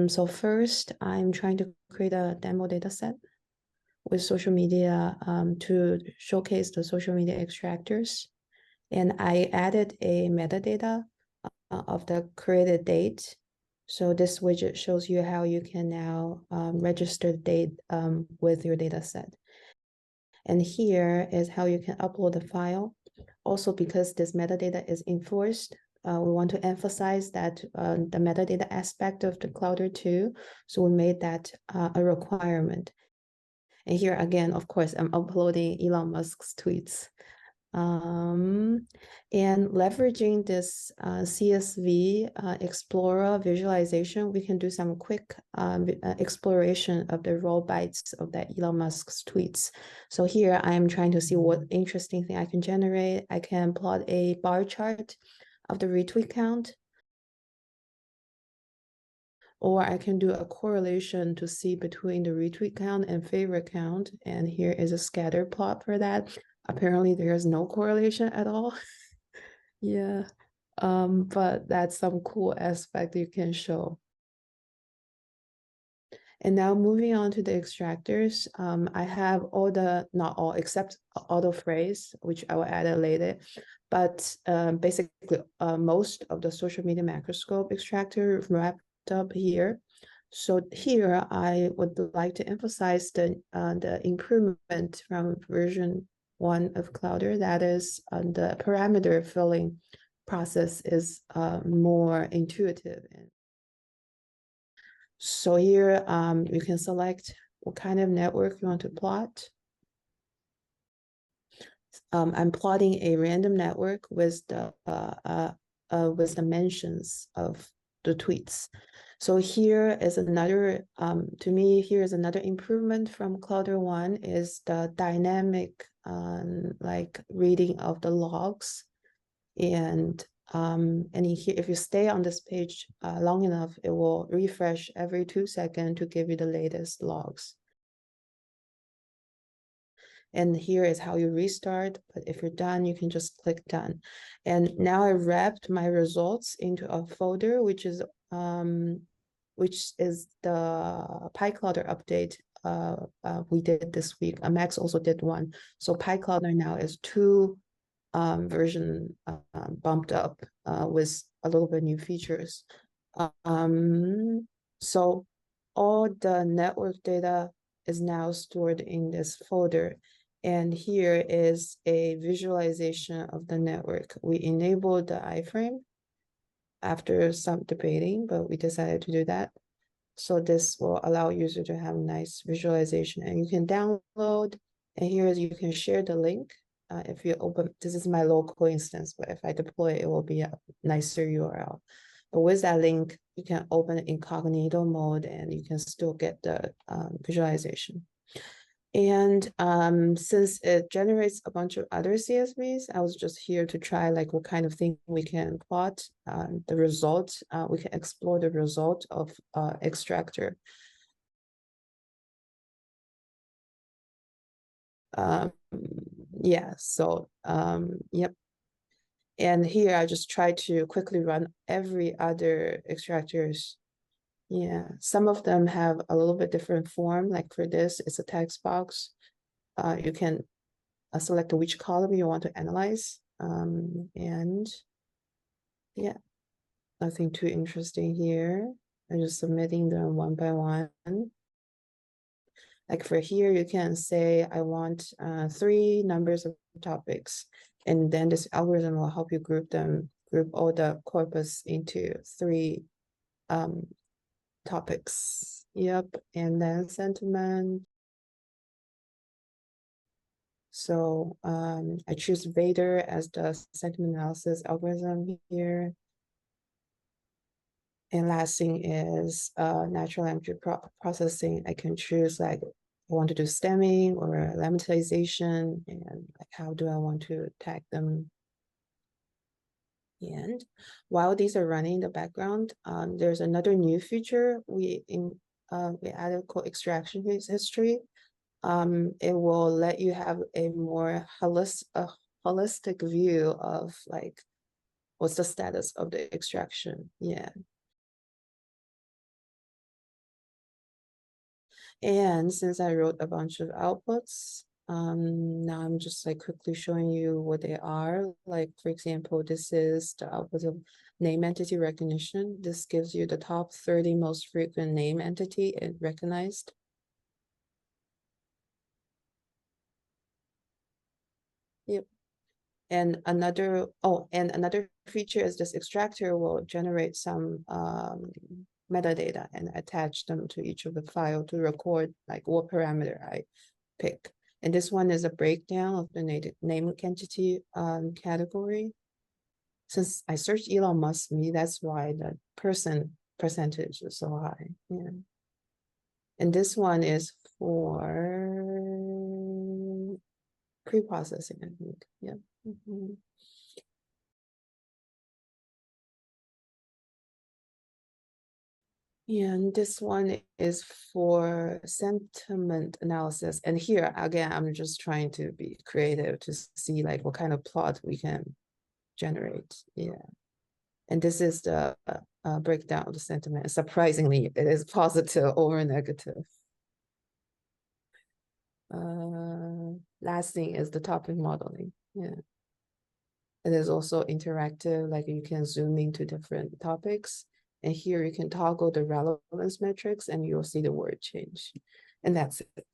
So first, I'm trying to create a demo data set with social media to showcase the social media extractors. And I added a metadata of the created date. So this widget shows you how you can now register the date with your data set. And here is how you can upload the file. Also, because this metadata is enforced, we want to emphasize that the metadata aspect of the Clowder too. So we made that a requirement. And here again, of course, I'm uploading Elon Musk's tweets. And leveraging this CSV Explorer visualization, we can do some quick exploration of the raw bytes of that Elon Musk's tweets. So here I'm trying to see what interesting thing I can generate. I can plot a bar chart of the retweet count, or I can do a correlation to see between the retweet count and favorite count. And here is a scatter plot for that. Apparently there's no correlation at all. Yeah, but that's some cool aspect you can show. And now moving on to the extractors, I have all the, not all, except auto phrase, which I will add it later. But basically, most of the social media macroscope extractor wrapped up here. So here I would like to emphasize the improvement from version 1 of Clowder. That is, the parameter filling process is more intuitive. So here you can select what kind of network you want to plot. I'm plotting a random network with the mentions of the tweets. So here is another, to me, here is another improvement from Clowder 1 is the dynamic like reading of the logs. And here, if you stay on this page long enough, it will refresh every 2 seconds to give you the latest logs. And here is how you restart, but if you're done, you can just click done. And now I wrapped my results into a folder, which is the PyClowder update we did this week. Max also did one. So PyClowder now is 2 version bumped up with a little bit new features. So all the network data is now stored in this folder. And here is a visualization of the network. We enabled the iframe after some debating, but we decided to do that. So this will allow user to have nice visualization, and you can download, and here you can share the link. If you open, this is my local instance, but if I deploy it, it will be a nicer URL. But with that link, you can open it incognito mode and you can still get the visualization. And since it generates a bunch of other CSVs, I was just here to try like what kind of thing we can plot the result. We can explore the result of extractor. Yeah, so yep. And here I just try to quickly run every other extractors. Yeah, some of them have a little bit different form. Like for this, it's a text box. You can select which column you want to analyze. And yeah, nothing too interesting here. I'm just submitting them one by one. Like for here, you can say, I want 3 numbers of topics. And then this algorithm will help you group all the corpus into 3 topics. Yep, and then sentiment. So I choose Vader as the sentiment analysis algorithm here. And last thing is natural language processing. I can choose like I want to do stemming or lemmatization, and like how do I want to tag them. And while these are running in the background, there's another new feature we added called extraction history. It will let you have a more holistic view of like what's the status of the extraction. Yeah. And since I wrote a bunch of outputs, now I'm just like quickly showing you what they are. Like, for example, this is the output of name entity recognition. This gives you the top 30 most frequent name entity it recognized. Yep. And another feature is this extractor will generate some metadata and attach them to each of the file to record like what parameter I pick. And this one is a breakdown of the name entity category. Since I searched Elon Musk me, that's why the person percentage is so high. Yeah. And this one is for pre-processing, I think. Yeah. Mm-hmm. And this one is for sentiment analysis. And here, again, I'm just trying to be creative to see like what kind of plot we can generate. Yeah. And this is the breakdown of the sentiment. Surprisingly, it is positive over negative. Last thing is the topic modeling. Yeah. It is also interactive, like you can zoom into different topics. And here you can toggle the relevance metrics and you'll see the word change. And that's it.